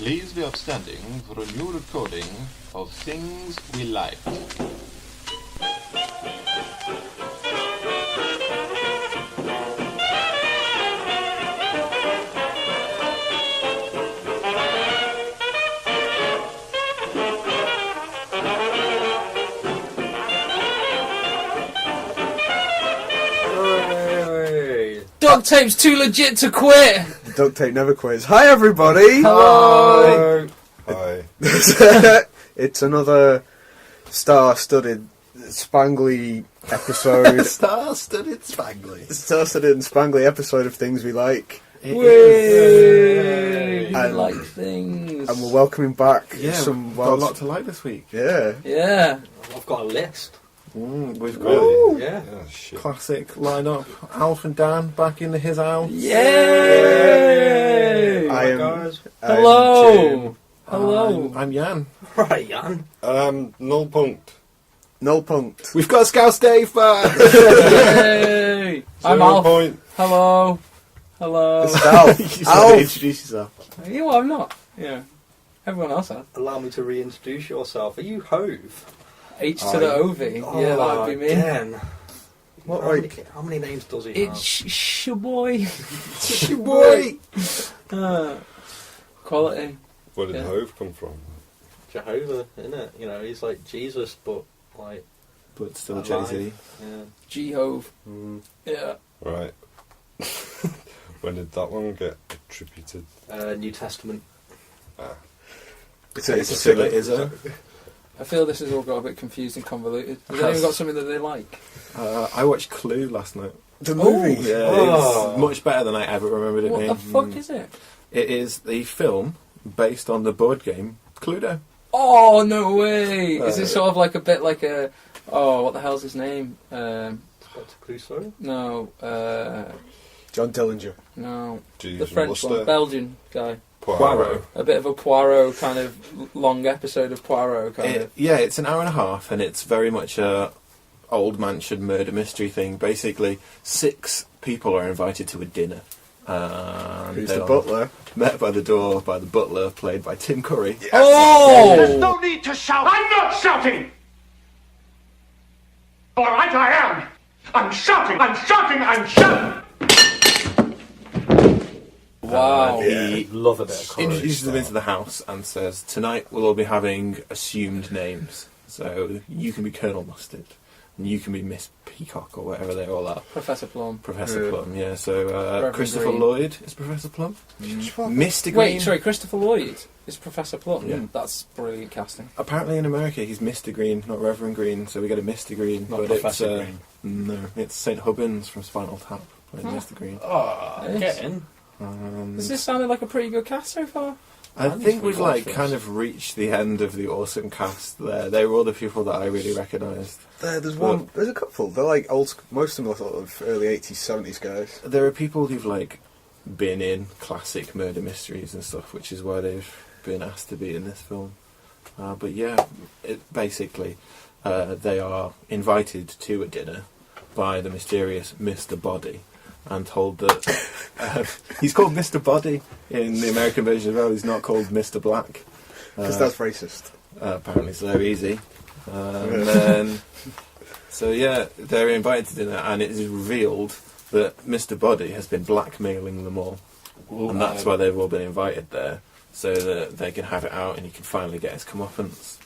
Please be upstanding for a new recording of Things We Liked. Duct tape's too legit to quit! Duct tape never quits. Hi everybody! Hello! Hi. It's another star-studded, spangly episode. Star-studded spangly. Star-studded and spangly episode of Things We Like. Whey! And- I like things. And we're welcoming back Yeah, some... we've got a lot to like this week. Yeah. Yeah. I've got a list. We've got Really? Yeah. Oh, shit. classic lineup. Alf and Dan back in his house. Yay! I am... guys. Hello! Jim. Hello! I'm Jan. Right, Jan. Null punct. Null punct. We've got Scouse Dave back. Yay! I'm 0 Alf. point. Hello! Hello! This is Alf. You said Alf! introduce yourself. Yeah, well, I'm not. Yeah. Everyone else has. Allow me to reintroduce yourself. Are you Hove? H to the OV. Yeah, that would be me. Again. What, How many names does he It's Shaboy. Boy. Quality. Where did Yeah. Hove come from? have? Jehovah, isn't it? You know, he's like Jesus, but like... But still alive. Jay-Z. Yeah. G-Hove. Yeah. Right. When did that one get attributed? New Testament. It's a Still it silly... is a. I feel this has all got a bit confused and convoluted. Has Has. anyone got something that they like? I watched Clue last night. The movie. Yeah, Oh. it's much better than I ever remembered it What being. the fuck is it? It is the film based on the board game Cluedo. Oh, no way! Is it Uh, sort of like a bit like a... Oh, what the hell's his name? Dr. Crusoe? No, John Dillinger. no. Jeeves The and French Luster? one, Belgian guy. Poirot. A bit of a Poirot kind of long episode of Poirot kind of. Yeah, it's an hour and a half, and it's very much a old mansion murder mystery thing. Basically, 6 people are invited to a dinner. Who's they the are butler? Met by the door by the butler, played by Tim Curry. Oh! There's no need to shout. I'm not shouting! All right, I am. I'm shouting. I'm shouting. I'm shouting. Wow. He Love a bit of courage. introduces them into the house and says, "Tonight we'll all be having assumed names. So you can be Colonel Mustard, and you can be Miss Peacock, or whatever they all are. Professor Plum. Professor Yeah. Plum, yeah. So Reverend Christopher Green. Lloyd is Professor Plum. Mr. Green. Wait, sorry, Christopher Lloyd is Professor Plum. Yeah. That's brilliant casting. Apparently in America he's Mr. Green, not Reverend Green. So we get a Mr. Green, Not but Professor it's Green. no, it's St. Hubbins from Spinal Tap playing Mr. Green. Oh, Yes. get in. Does this sound like a pretty good cast so far? I need think to we've rewatch like this. kind of reached the end of the awesome cast there. They were all the people that I really recognised. There's one. There's a couple. They're like old. Most of them are sort of early 80s, 70s guys. There are people who've like been in classic murder mysteries and stuff, which is why they've been asked to be in this film. But yeah, basically they are invited to a dinner by the mysterious Mr. Body and told that he's called Mr. Body in the American version as well. He's not called Mr. Black. Because that's racist. Apparently so easy. And then, so yeah, they're invited to dinner, and it is revealed that Mr. Body has been blackmailing them all, and that's why they've all been invited there, so that they can have it out and he can finally get his comeuppance.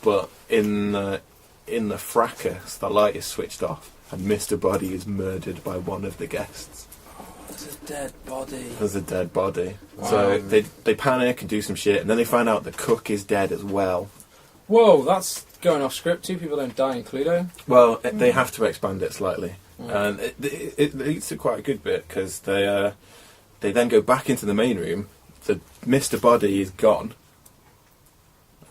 But in the fracas, the light is switched off, and Mr. Body is murdered by one of the guests. There's a dead body. There's a dead body. So they panic and do some shit, and then they find out the cook is dead as well. Whoa, that's going off script. 2 people don't die in Cluedo. Well, they have to expand it slightly, and it leads to quite a good bit because they then go back into the main room. The Mr. Body is gone.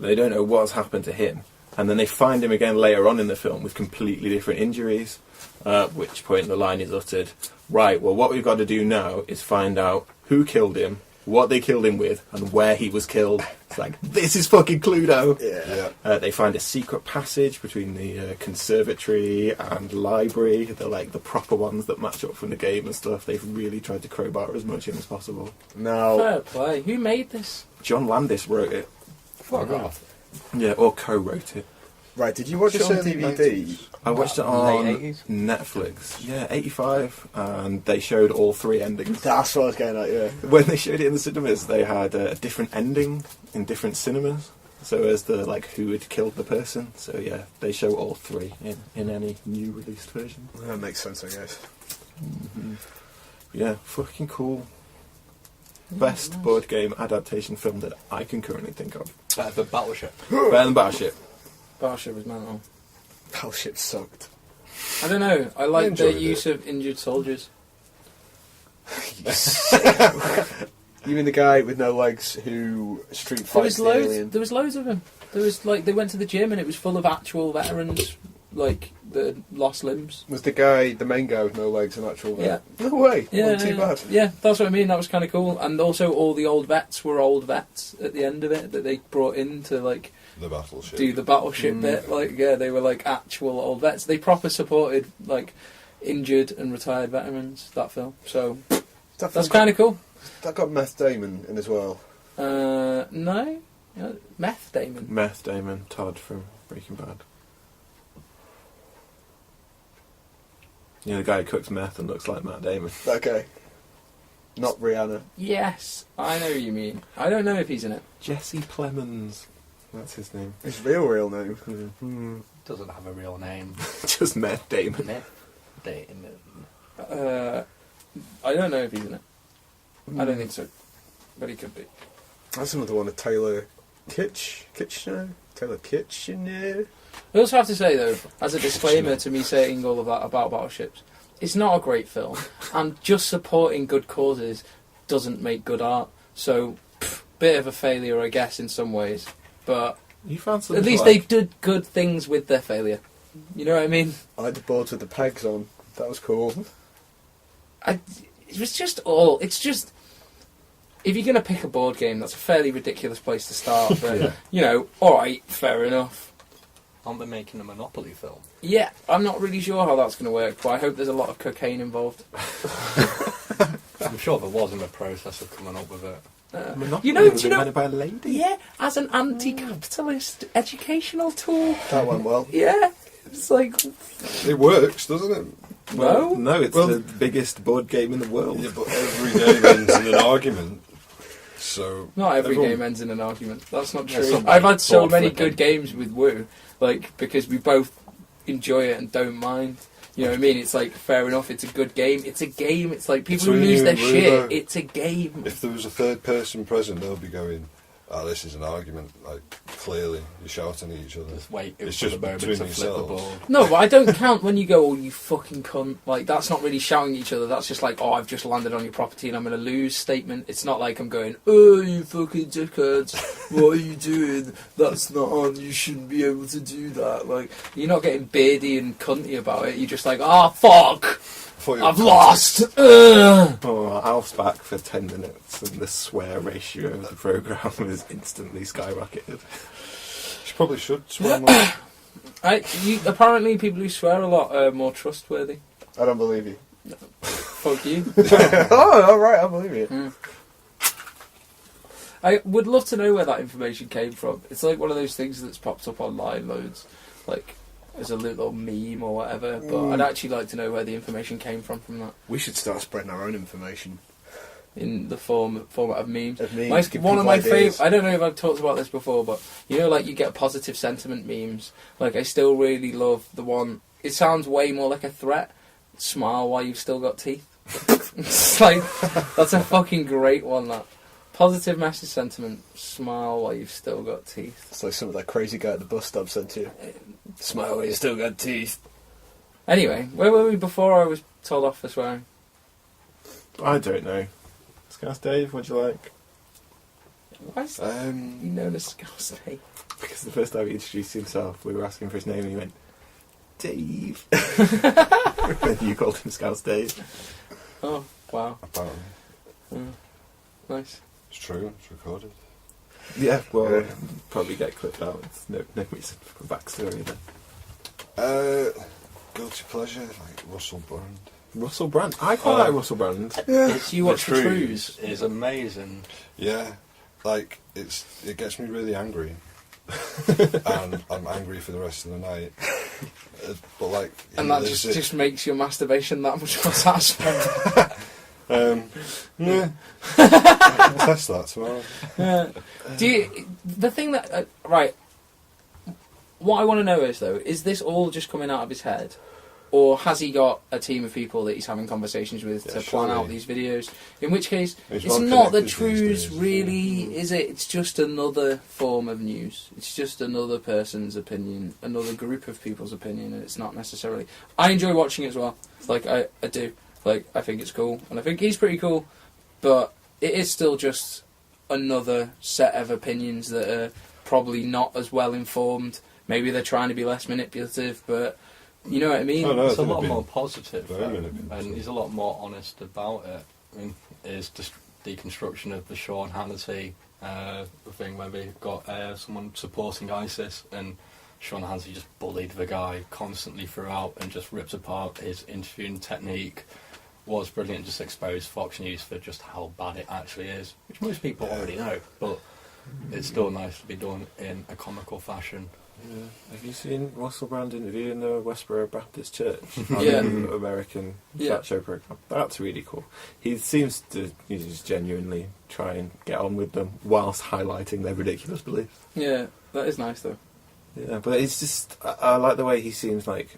They don't know what's happened to him, and then they find him again later on in the film with completely different injuries. At which point the line is uttered: "Right, well, what we've got to do now is find out who killed him, what they killed him with, and where he was killed." It's like, this is fucking Cluedo. Yeah. They find a secret passage between the conservatory and library. They're like the proper ones that match up from the game and stuff. They've really tried to crowbar as much in as possible. Now, Fair play. Who made this? John Landis wrote it. Fuck off. Yeah, or co-wrote it. Right, did you watch it Just on on the DVD? I watched it Late on 80s? Netflix. Yeah, 85, and they showed all 3 endings. That's what I was getting at, yeah. When they showed it in the cinemas, they had a different ending in different cinemas. So as the who had killed the person. So yeah, they show all 3 in any new released version. That makes sense, I guess. Mm-hmm. Yeah, fucking cool. Best board game adaptation film that I can currently think of. Better than Battleship. Better than Battleship. Battleship was mental. Battleship sucked. I don't know. I like the enjoyed use of injured soldiers. You mean the guy with no legs who street fights the alien? There was loads of them. There was they went to the gym and it was full of actual veterans, that lost limbs. Was the main guy with no legs an actual vet? Yeah. No way. Yeah, Wasn't too bad. Yeah, that's what I mean. That was kind of cool. And also, all the old vets were old vets at the end of it that they brought in to The Battleship. do the battleship bit. They were actual old vets. They proper supported injured and retired veterans. That film. So that's kind of cool. That got Meth Damon in as well. No, Meth Damon. Meth Damon, Todd from Breaking Bad. You know, the guy who cooks meth and looks like Matt Damon. Okay. Not Rihanna. Yes, I know who you mean. I don't know if he's in it. Jesse Plemons. That's his name. His real name. Doesn't have a real name. Just Meth Damon. Meth Damon. I don't know if he's in it. I don't think so, but he could be. That's another one of Taylor Kitchener. Taylor Kitchener. I also have to say, though, as a disclaimer to me saying all of that about battleships, it's not a great film, and just supporting good causes doesn't make good art. So, bit of a failure, I guess, in some ways. But You found at least they did good things with their failure. You know what I mean? I like the boards with the pegs on. That was cool. It's just... If you're going to pick a board game, that's a fairly ridiculous place to start. But, alright, fair enough. Aren't they making a Monopoly film? Yeah, I'm not really sure how that's going to work, but I hope there's a lot of cocaine involved. I'm sure there was in the process of coming up with it. Monopoly do was invented by a lady. Yeah, as an anti-capitalist educational tool. That went well. Yeah, it's like... It works, doesn't it? No, it's the biggest board game in the world. Yeah, but every game ends in an argument. So Not every everyone- game ends in an argument. That's not Yeah, true. some I've had so board many flipping. good games with Woo, because we both enjoy it and don't mind. You know what I mean? It's fair enough, it's a good game. It's a game. It's people It's who lose their really shit. though. It's a game. If there was a third person present, they'll be going, this is an argument. Clearly, you're shouting at each other. Just wait It's for the just moment to between flip the yourselves. board. No, but I don't count when you go, oh, you fucking cunt. That's not really shouting at each other. That's just oh, I've just landed on your property and I'm going to lose statement. It's not like I'm going, oh, you fucking dickheads. What are you doing? That's not on. You shouldn't be able to do that. You're not getting beardy and cunty about it. You're just fuck. I've lost. Oh, Alf's back for 10 minutes and the swear ratio of the programme is instantly skyrocketed. She probably should swear more. Apparently people who swear a lot are more trustworthy. I don't believe you. Fuck you. Oh, alright, I believe you. I would love to know where that information came from. It's one of those things that's popped up online loads. As a little meme or whatever, but I'd actually like to know where the information came from that. We should start spreading our own information. In the format of memes. Give One of my people ideas. favourite... I don't know if I've talked about this before, but you get positive sentiment memes. I still really love the one... It sounds way more like a threat. Smile while you've still got teeth. It's that's a fucking great one, that. Positive message sentiment. Smile while you've still got teeth. It's like some of that crazy guy at the bus stop said to you. Smile while you still got teeth. Anyway, where were we before I was told off for swearing? I don't know. Scouse Dave, what'd you like? Why is that known as Scouse Dave? Because the first time he introduced himself, we were asking for his name and he went, Dave. And you called him Scouse Dave. Oh, wow. Apparently. Nice. It's true, it's recorded. Yeah, well, probably get clipped out. It's no reason for backstory then. Guilty pleasure, Russel Brand. Russel Brand. I quite like Russell Brand. You watch the Trues Trues. is amazing. Yeah, like it gets me really angry, and I'm angry for the rest of the night. But like, And that just makes your masturbation that much more satisfying. Yeah. I'll test that tomorrow. The thing that right? What I want to know is though, is this all just coming out of his head, or has he got a team of people that he's having conversations with to plan out these videos? In which case, it's not the truths, really, is it? It's just another form of news. It's just another person's opinion, another group of people's opinion, and it's not necessarily. I enjoy watching it as well. Like I do. Like I think it's cool, and I think he's pretty cool, but it is still just another set of opinions that are probably not as well informed. Maybe they're trying to be less manipulative, but you know what I mean? It's a lot more positive, and he's a lot more honest about it. I mean, his deconstruction of the Sean Hannity thing where they got someone supporting ISIS, and Sean Hannity just bullied the guy constantly throughout and just ripped apart his interviewing technique. Was brilliant, just exposed Fox News for just how bad it actually is, which most people already know, but it's still nice to be done in a comical fashion. Yeah. Have you seen Russel Brand interviewing the Westboro Baptist Church? Yeah. American chat show program. That's really cool. He seems to just genuinely try and get on with them whilst highlighting their ridiculous beliefs. Yeah, that is nice though. Yeah, but it's just I like the way he seems like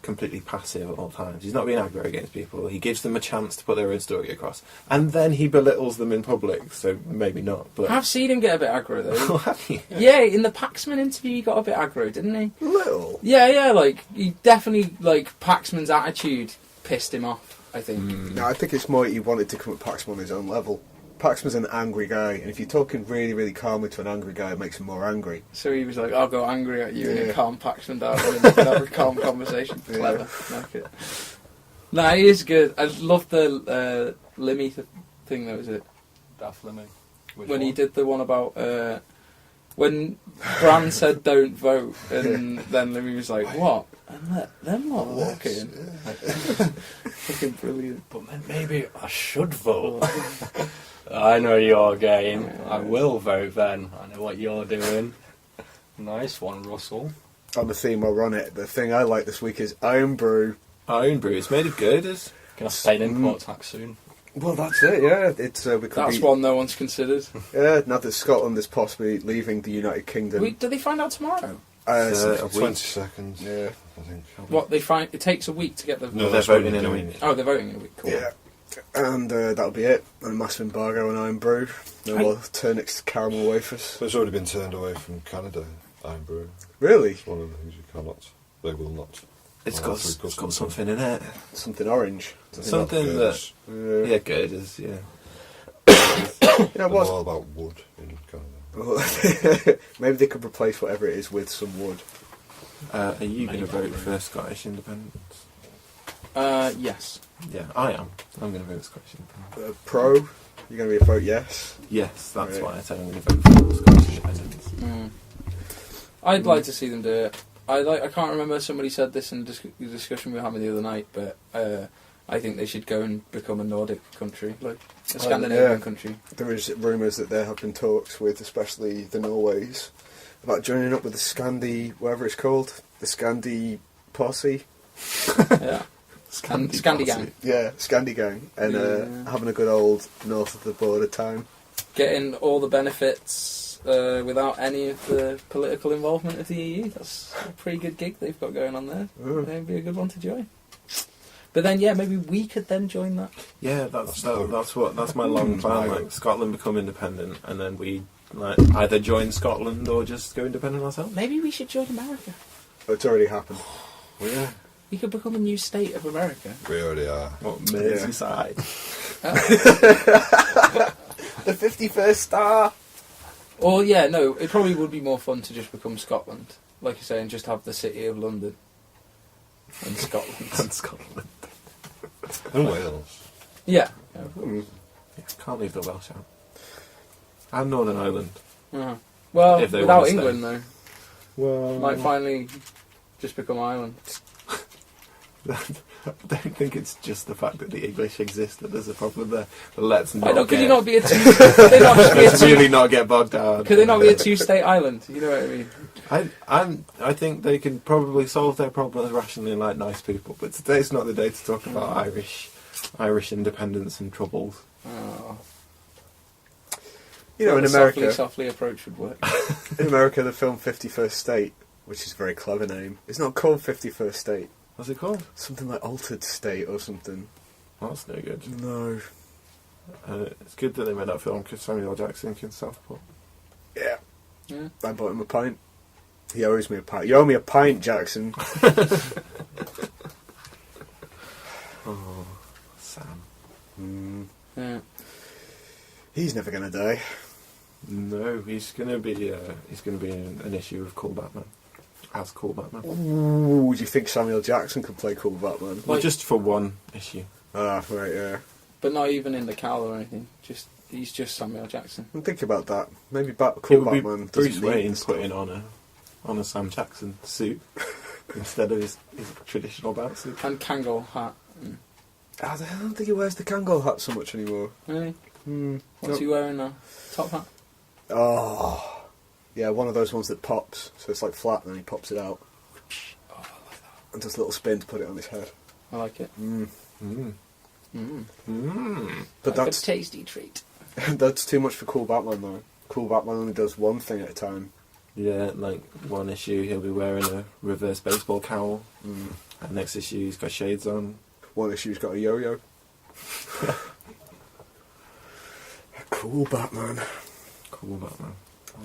completely passive at all times. He's not being aggro against people. He gives them a chance to put their own story across, and then he belittles them in public. So maybe not. But I've seen him get a bit aggro though. have you? Yeah, in the Paxman interview, he got a bit aggro, didn't he? Little. Yeah, like he definitely like Paxman's attitude pissed him off. I think. No, I think it's more he wanted to come at Paxman on his own level. Paxman's an angry guy, and if you're talking really, really calmly to an angry guy, it makes him more angry. So he was like, "I'll go angry at you," and then calm Paxman down, and then have a calm conversation. Clever, like it. No, he is good. I love the Limmy thing. That was it. Daft Limmy. When he did the one about when Brand said don't vote, and then Limmy was like, "What?" And let them not walk in. Fucking brilliant. But maybe I should vote. I know your game. I will vote then. I know what you're doing. Nice one, Russell. On the theme while we're on it, the thing I like this week is Irn Bru. Irn Bru. It's made of girders. Gonna pay an import tax soon. Well, that's it. Yeah, it's That's one no one's considered. Yeah, now that Scotland is possibly leaving the United Kingdom. Do they find out tomorrow? A 20 week. seconds. Yeah, I think. What they find? It takes a week to get the. No, they're that's what voting in a doing. week. Oh, they're voting in a week. Cool. yeah. And that'll be it. And a massive embargo on Irn Bru. No more Turnix caramel wafers. So it's already been turned away from Canada, Irn Bru. Really? It's one of the things you cannot. They will not. It's allow got through customs. something in it. Something orange. Something that. Yeah, girders. Yeah. You know I'm what's all about wood in Canada. maybe they could replace whatever it is with some wood. Are you going to vote for Scottish independence? Yes. Yeah, I am. I'm going to vote Scottish independence. Pro, you're going to be a vote yes. Yes, that's Right. why I said I'm going to vote for Scottish independence. I'd like to see them do it. I can't remember, somebody said this in the discussion we were having the other night, but I think they should go and become a Nordic country, like a Scandinavian country. There is rumours that there have been talks with, especially the Norways, about joining up with the Scandi, whatever it's called, the Scandi posse. Yeah. Scandi gang. Yeah, Scandi gang, and having a good old north of the border time. Getting all the benefits without any of the political involvement of the EU. That's a pretty good gig they've got going on there. That'd be a good one to join. But then, yeah, maybe we could then join that. Yeah, that's my long plan. Like Scotland become independent, and then we like either join Scotland or just go independent ourselves. Maybe we should join America. Oh, it's already happened. Well, yeah, We could become a new state of America. we already are. What Merseyside? The 51st star! Or, yeah, no, it probably would be more fun to just become Scotland. Like you say, and just have the city of London. And Scotland. And Scotland. And Wales. Yeah. Yeah, can't leave the Welsh out. And Northern Ireland. Uh-huh. Well, If they without wanna stay. England, though. Well, Might finally just become Ireland. I don't think it's just the fact that the English exist that there's a problem there. But let's not. Could you not be a two? Could they not just be a Let's two? really not get bogged down. Could they not be a two-state island? You know what I mean? I think they can probably solve their problems rationally like nice people. But today's not the day to talk about Irish independence and troubles. Oh. You know, in America, softly approach would work. in America, the film 51st State, which is a very clever name, it's not called 51st State. What's it called? Something like Altered State or something. Oh, that's no good. No. It's good that they made that film because Samuel L. Jackson can self-put. Yeah. Yeah. I bought him a pint. He owes me a pint. You owe me a pint, Jackson. Oh, Sam. Yeah. He's never going to die. No, he's gonna be an issue of Cool Batman, as Cool Batman. Ooh, do you think Samuel Jackson could play Cool Batman? Well, just for one issue. Ah, right, yeah. But not even in the cowl or anything. He's just Samuel Jackson. I'm thinking about that. Maybe Cool It would be Batman Bruce doesn't need Wayne this putting stuff. on a Sam Jackson suit instead of his traditional bat suit. And Kangol hat. I don't think he wears the Kangol hat so much anymore. Really? What's What's he wearing now? Top hat? Oh, yeah, one of those ones that pops, so it's like flat, and then he pops it out. Oh, I like that. And does a little spin to put it on his head. I like it. But Like that's a tasty treat. that's too much for Cool Batman, though. Cool Batman only does one thing at a time. Yeah, like one issue he'll be wearing a reverse baseball cowl. And next issue he's got shades on. One issue he's got a yo-yo. Cool Batman. Cool Batman.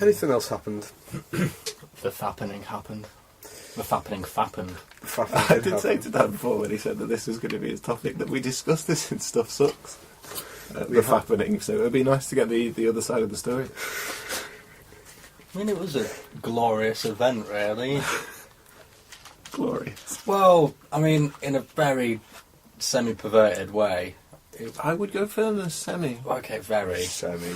Anything else happened? The Fappening happened. The Fappening fappened. I did say to Dan before when he said that this was going to be his topic that we discussed this in Stuff Sucks. The Fappening, so it would be nice to get the other side of the story. I mean, it was a glorious event, really. Glorious. Well, I mean, in a very semi-perverted way. I would go further, semi. Okay, very. Sammy.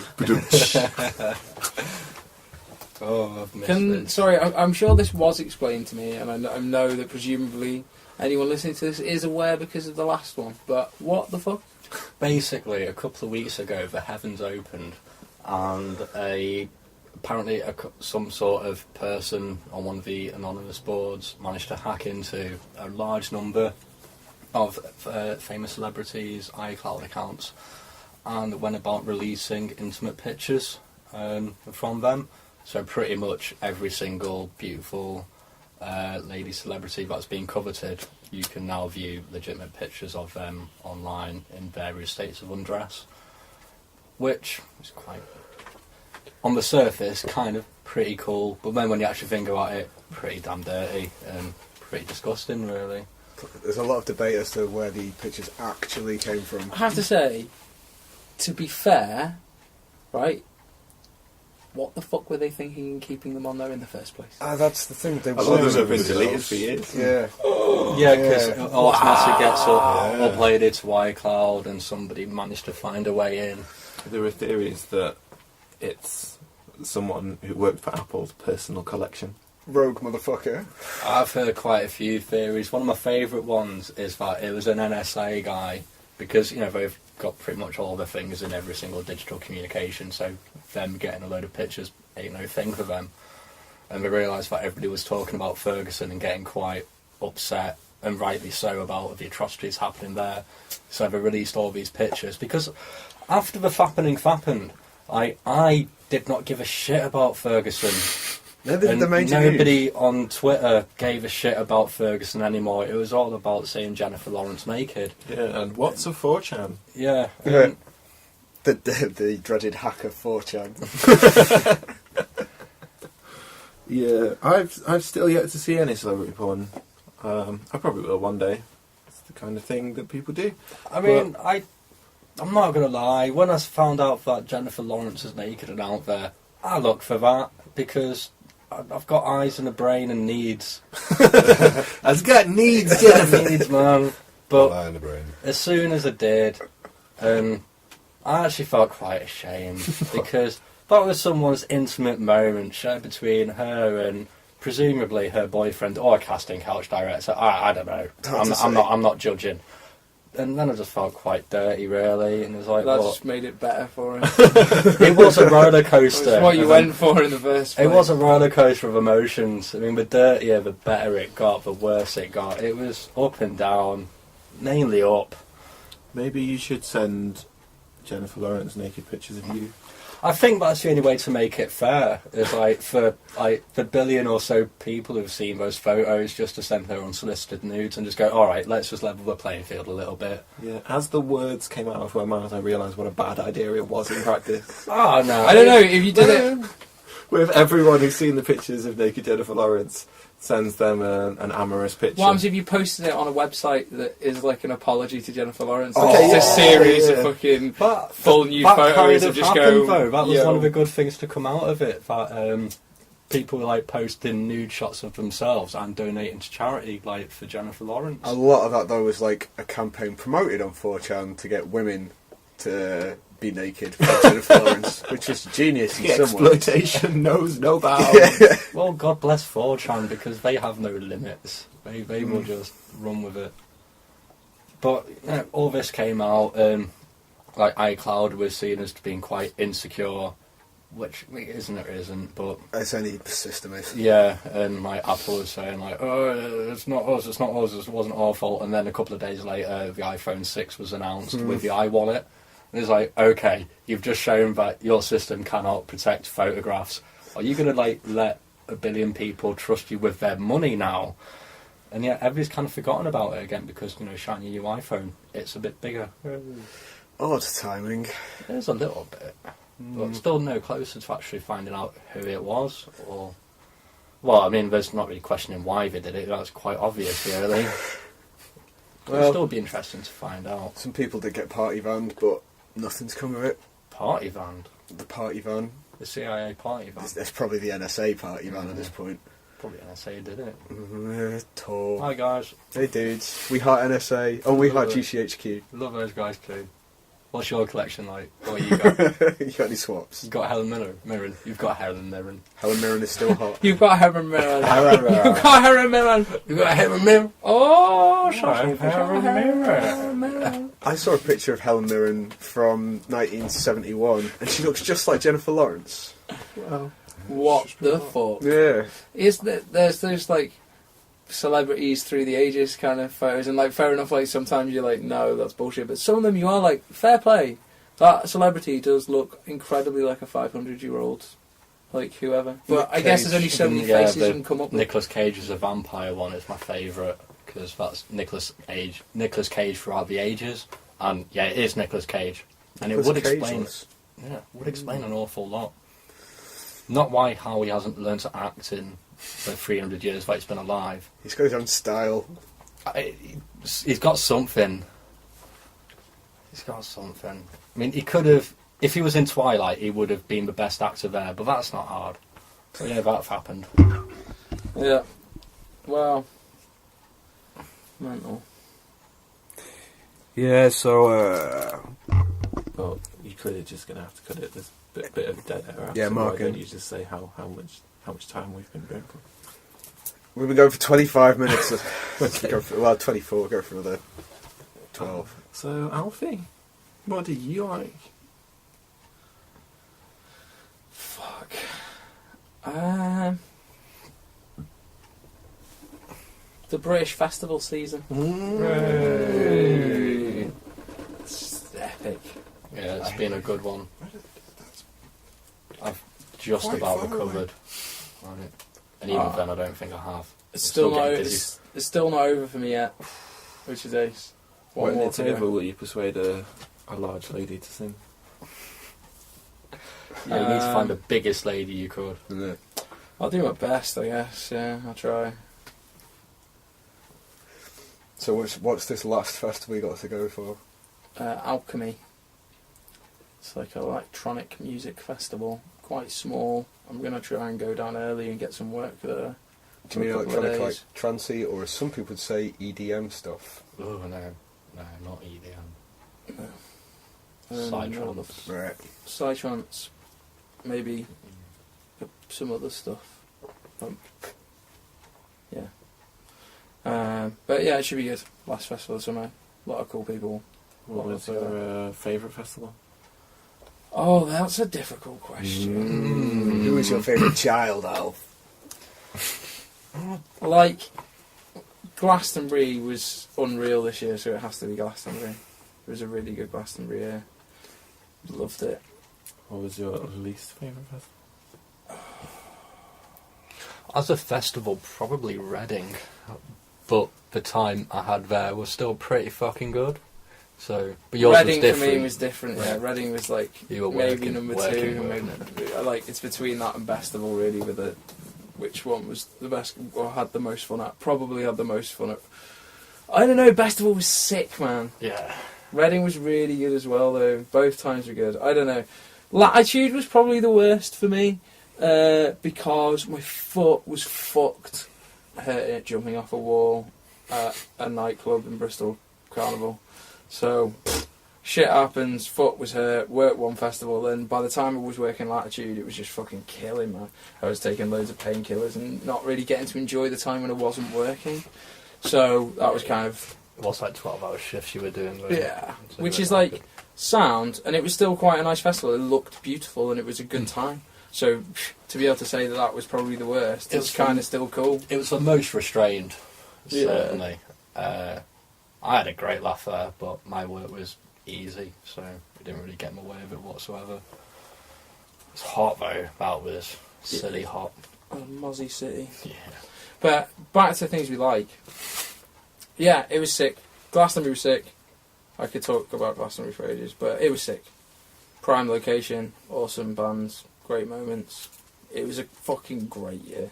Oh, I've missed this. Sorry, I'm sure this was explained to me, and I know that presumably anyone listening to this is aware because of the last one, but what the fuck? Basically, a couple of weeks ago, the heavens opened, and apparently some sort of person on one of the anonymous boards managed to hack into a large number of famous celebrities' iCloud accounts, and went about releasing intimate pictures from them. So pretty much every single beautiful lady celebrity that's been coveted, you can now view legitimate pictures of them online in various states of undress, which is quite, on the surface, kind of pretty cool, but then when you actually think about it, pretty damn dirty and pretty disgusting, really. There's a lot of debate as to where the pictures actually came from. I have to say, to be fair, right, what the fuck were they thinking in keeping them on there in the first place? That's the thing. They A lot of were- them have been deleted for years. Yeah. Yeah, because Yeah. automatically gets uploaded to iCloud, and somebody managed to find a way in. There are theories that it's someone who worked for Apple's personal collection. Rogue motherfucker. I've heard quite a few theories. One of my favourite ones is that it was an NSA guy, because, you know, they've got pretty much all the things in every single digital communication, so them getting a load of pictures ain't no thing for them. And they realised that everybody was talking about Ferguson and getting quite upset, and rightly so, about the atrocities happening there. So they released all these pictures, because after the Fappening happened, I did not give a shit about Ferguson. And nobody on Twitter gave a shit about Ferguson anymore. It was all about seeing Jennifer Lawrence naked. Yeah, and what's a 4chan? Yeah. The dreaded hacker 4chan. Yeah, I've still yet to see any celebrity porn. I probably will one day. It's the kind of thing that people do. I mean, I'm not going to lie. When I found out that Jennifer Lawrence is naked and out there, I looked for that, because I've got eyes and a brain and needs. I've got needs, I've Jennifer. got needs, man. Eye But in the brain. as soon as I did, I actually felt quite ashamed, because that was someone's intimate moment shared between her and presumably her boyfriend or casting couch director. I don't know. Hard to I'm not judging. And then I just felt quite dirty, really, and it was like, That what? just made it better for him. It was a roller coaster. It's what you went for in the first place. It was a roller coaster of emotions. I mean, the dirtier, the better it got, the worse it got. It was up and down, mainly up. Maybe you should send Jennifer Lawrence naked pictures of you. I think that's the only way to make it fair. Is like for the billion or so people who've seen those photos, just to send her unsolicited nudes and just go, all right, let's just level the playing field a little bit. Yeah. As the words came out of her mouth, I realised what a bad idea it was in practice. Oh no, I don't know if you did it. With everyone who's seen the pictures of naked Jennifer Lawrence, sends them an amorous picture. What happens if you posted it on a website that is like an apology to Jennifer Lawrence? Oh, Like it's a series yeah. of fucking But full new that photos kind of of just happened, go. though. That was yo. one of the good things to come out of it. That people were like posting nude shots of themselves and donating to charity, like for Jennifer Lawrence. A lot of that though was like a campaign promoted on 4chan to get women to be naked for Jennifer Lawrence, which is genius in The some ways. exploitation knows no bounds. Well, God bless 4chan because they have no limits. They will just run with it. But all this came out, like iCloud was seen as being quite insecure, which it isn't, it isn't, but As any system is. yeah, and like Apple was saying like, oh, it's not us, it wasn't our fault. And then a couple of days later, the iPhone 6 was announced with the iWallet. And it's like, okay, you've just shown that your system cannot protect photographs. Are you going to like let a billion people trust you with their money now? And yet everybody's kind of forgotten about it again because, you know, shiny new iPhone, it's a bit bigger. Odd timing. There's a little bit, but still no closer to actually finding out who it was. Or, well, I mean, there's not really questioning why they did it. That's quite obvious, really. Well, It'll still be interesting to find out. some people did get party banned, but nothing's come of it. Party van, The party van. the CIA party van. That's probably the NSA party van at this point. Probably NSA did it. Tall. Hi guys, Hey dudes, we heart NSA. Oh, we heart Love it. GCHQ. love those guys too. What's your collection like? What you got? You got any swaps? You've got Helen Mirren. You've got Helen Mirren. Helen Mirren is still hot. You've got Helen Mirren. Helen Mirren. You've got Helen Mirren. You've got Helen Mirren. Oh, Helen Mirren. I saw a picture of Helen Mirren from 1971, and she looks just like Jennifer Lawrence. Wow. What the fuck? Yeah. Is that there's like celebrities through the ages kind of photos, and like fair enough, like sometimes you're like, no, that's bullshit, but some of them you are like, fair play. That celebrity does look incredibly like a 500-year-old, like whoever. But I guess there's only so many Yeah, faces you can come up with. Nicolas Cage as a vampire one is my favourite because that's Nicolas Cage throughout the ages, and yeah, it is Nicolas Cage, and it would explain an awful lot. Not how he hasn't learned to act in the 300 years that he's been alive. He's got his own style. He's got something. He's got something. I mean, he could have, if he was in Twilight, he would have been the best actor there, but that's not hard. So yeah, that's happened. Yeah. Wow. Mental. Yeah, so, Well, you're clearly just going to have to cut it. There's a bit of dead air. Yeah, so Mark, why don't you just say how much time we've been going for? we've been going for 25 minutes. Go for, 24, go for another 12. So, Alfie, what do you like? Fuck. The British festival season. It's epic. Yeah, it's been a good one. I've just Quite about far recovered. Right. And even then, I don't think I have. It's I'm still not. getting busy. It's still not over for me yet. Which is ace. One When more it's to over, go. will you persuade a large lady to sing? Yeah, you need to find the biggest lady you could. Yeah. I'll do my best, I guess. Yeah, I'll try. So what's this last festival we got to go for? Alchemy. It's like an electronic music festival. Quite small. I'm gonna try and go down early and get some work there. Do you mean for a couple of electronic, like days. trancey, or as some people would say, EDM stuff? Oh no, not EDM. Psytrance. Right. Psytrance, maybe some other stuff. But yeah, it should be good. Last festival of summer. A lot of cool people. What was your favourite festival? Oh, that's a difficult question. Who is your favourite child, Alf? Like, Glastonbury was unreal this year, so it has to be Glastonbury. It was a really good Glastonbury year. Loved it. What was your least favourite festival? As a festival, probably Reading, but the time I had there was still pretty fucking good. So, but yours Reading was different. for me was different. Yeah, Reading was like You were maybe working- number working, two. weren't Maybe, like it's between that and Festival really. With it, which one was the best or had the most fun at? Probably had the most fun at. I don't know. Festival was sick, man. Yeah. Reading was really good as well, though. Both times were good. I don't know. Latitude was probably the worst for me because my foot was fucked, hurting it jumping off a wall at a nightclub in Bristol Carnival. So, shit happens, foot was hurt, worked one festival, then by the time I was working Latitude, it was just fucking killing, man. I was taking loads of painkillers and not really getting to enjoy the time when I wasn't working. So, that was kind of... It was like 12-hour shifts you were doing. Yeah, which is like sound, and it was still quite a nice festival. It looked beautiful, and it was a good time. So to be able to say that that was probably the worst, it's kind of still cool. It was the most restrained, Yeah. certainly. I had a great laugh there, but my work was easy, so we didn't really get in the way of it whatsoever. It's hot though. That was silly hot. Mozzie City. Yeah. But back to things we like. Yeah, it was sick. Glastonbury was sick. I could talk about Glastonbury for ages, but it was sick. Prime location, awesome bands, great moments. It was a fucking great year.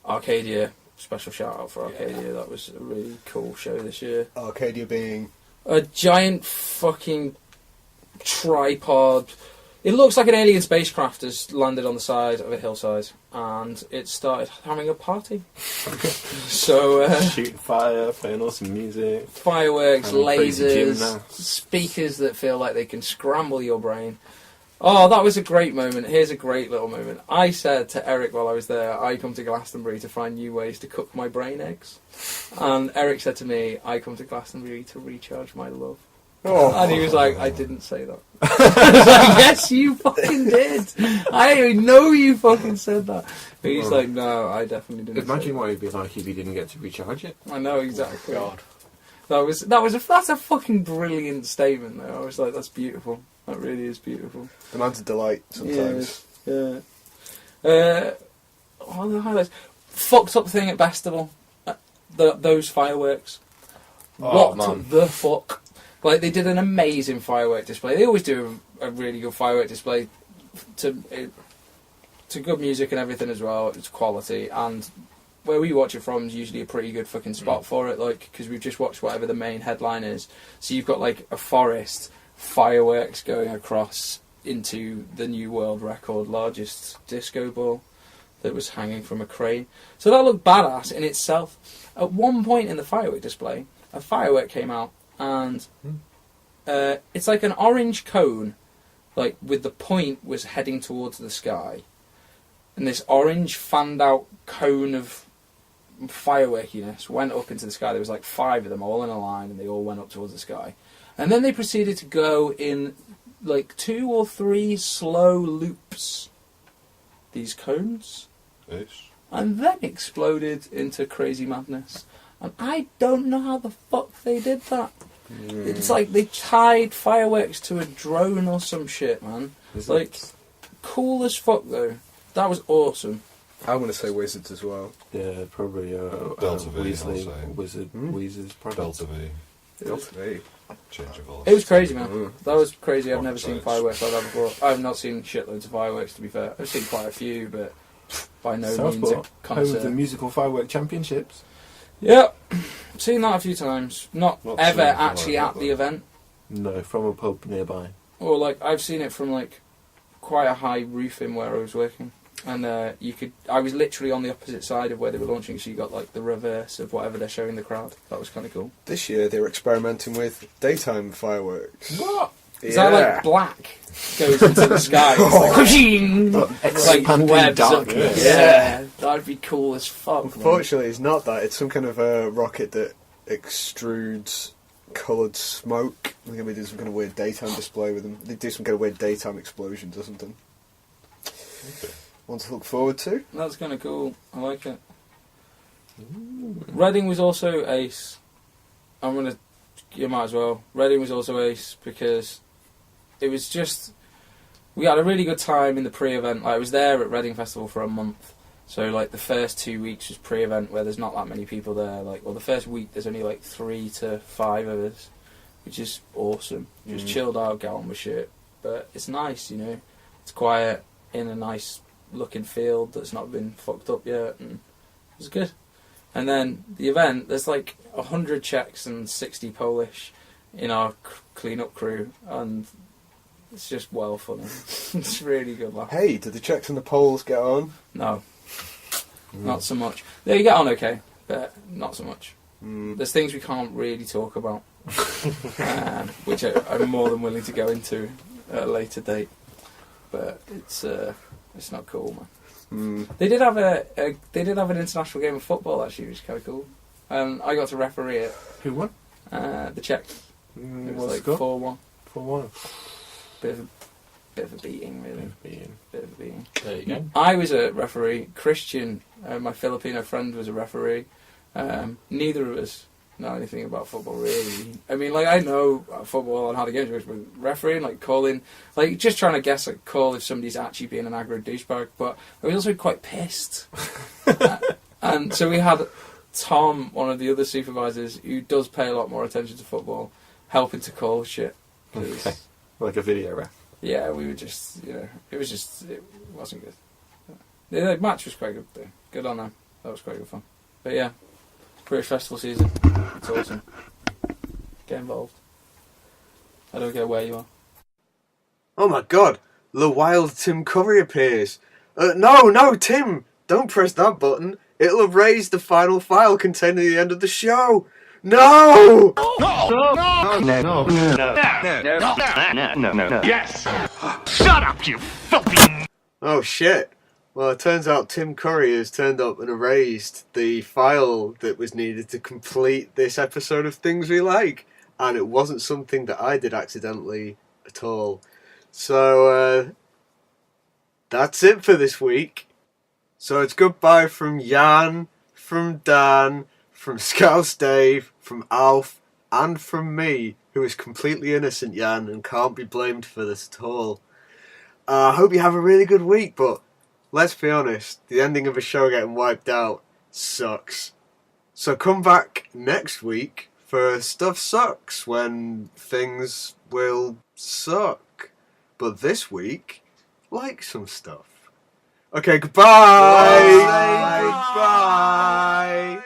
Arcadia, special shout out for Arcadia. That was a really cool show this year. Arcadia being... A giant fucking tripod. It looks like an alien spacecraft has landed on the side of a hillside, and it started having a party. So Shooting fire, playing awesome music. fireworks, And crazy lasers, gymnasts. speakers that feel like they can scramble your brain. Oh, that was a great moment. Here's a great little moment. I said to Eric while I was there, I come to Glastonbury to find new ways to cook my brain eggs. And Eric said to me, I come to Glastonbury to recharge my love. Oh. And he was like, I didn't say that. I was like, yes, you fucking did. I know you fucking said that. But he's like, no, I definitely didn't. Imagine what it'd be like if you didn't get to recharge it. I know exactly. God. That's a fucking brilliant statement though. I was like, that's beautiful. That really is beautiful. The man's a delight sometimes. Yeah. What are the highlights? Fucked up thing at Festival. Those fireworks. Oh, What man. the fuck? Like, they did an amazing firework display. They always do a really good firework display to good music and everything as well. It's quality, and where we watch it from is usually a pretty good fucking spot for it, like, because we've just watched whatever the main headline is. So you've got, like, a forest, fireworks going across into the new world record largest disco ball that was hanging from a crane. So that looked badass in itself. At one point in the firework display, a firework came out, and it's like an orange cone, like with the point was heading towards the sky, and this orange fanned out cone of fireworkiness went up into the sky. There was like 5 of them all in a line, and they all went up towards the sky, and then they proceeded to go in like 2 or 3 slow loops, these cones, Ish. and then exploded into crazy madness. And I don't know how the fuck they did that. It's like they tied fireworks to a drone or some shit, man. Is Like, it? cool as fuck though. That was awesome. I'm going to say Wizards as well. Yeah, probably Delta V, Weasley, I'll say. Wizard's product. Delta V. Delta V. Change of voice. It was crazy, man. That was crazy. I've Rocket never seen science. fireworks like that before. I've not seen shitloads of fireworks, to be fair. I've seen quite a few, but by no means a Southport, home of the concert. musical firework championships. Yep. Seen that a few times. Not Not ever seen anything actually like at that, the though. event. No, from a pub nearby. Or like I've seen it from like quite a high roofing where I was working, and I was literally on the opposite side of where they were launching, so you got like the reverse of whatever they're showing the crowd. That was kind of cool. This year they were experimenting with daytime fireworks. What? Is Yeah. that like black goes into the sky? It's like, Oh. it's like Expanding webs up. darkness. Yeah, That'd be cool as fuck. Unfortunately, it's not that. It's some kind of a rocket that extrudes coloured smoke. They're going to be doing some kind of weird daytime display with them. They do some kind of weird daytime explosions or something. Okay. One to look forward to. That's kind of cool. I like it. Reading was also ace. You might as well. Reading was also ace because it was just... We had a really good time in the pre-event. Like, I was there at Reading Festival for a month. So, like, the first 2 weeks was pre-event where there's not that many people there. Like, well, the first week there's only, like, 3 to 5 of us, which is awesome. Just chilled out, get on with shit. But it's nice, you know. It's quiet in a nice-looking field that's not been fucked up yet, and it was good. And then the event, there's, like, 100 Czechs and 60 Polish in our clean-up crew, and... It's just well funny. It's really good laugh. Hey, did the Czechs and the Poles get on? No. Not so much. They get on okay, but not so much. There's things we can't really talk about, which I'm more than willing to go into at a later date. But it's not cool, man. They did have an international game of football actually, which is kind of cool. I got to referee it. Who won? The Czechs. It was like 4-1. 4-1. Bit of a beating, really. Bit of a beating. There you go. I was a referee. Christian, my Filipino friend, was a referee. Neither of us know anything about football, really. I mean, like, I know football and how the games work, but refereeing, like, calling, like, just trying to guess, like, call if somebody's actually being an aggro douchebag. But I was also quite pissed. And so we had Tom, one of the other supervisors, who does pay a lot more attention to football, helping to call shit. Okay. Like a video ref. Yeah, we were just, it wasn't good. The match was quite good, though. Good on them. That was quite good fun. But yeah, British Festival season. It's awesome. Get involved. I don't care where you are. Oh my god, the wild Tim Curry appears. No, Tim! Don't press that button. It'll erase the final file containing the end of the show. No! No. Yes! Shut up, you filthy... Oh shit. Well, it turns out Tim Curry has turned up and erased the file that was needed to complete this episode of Things We Like. And it wasn't something that I did accidentally at all. So, that's it for this week. So it's goodbye from Jan, from Dan, from Scouse Dave, from Alf, and from me, who is completely innocent, Jan, and can't be blamed for this at all. I hope you have a really good week, but let's be honest, the ending of a show getting wiped out sucks. So come back next week for Stuff Sucks, when things will suck. But this week, like some stuff. Okay, goodbye! Goodbye!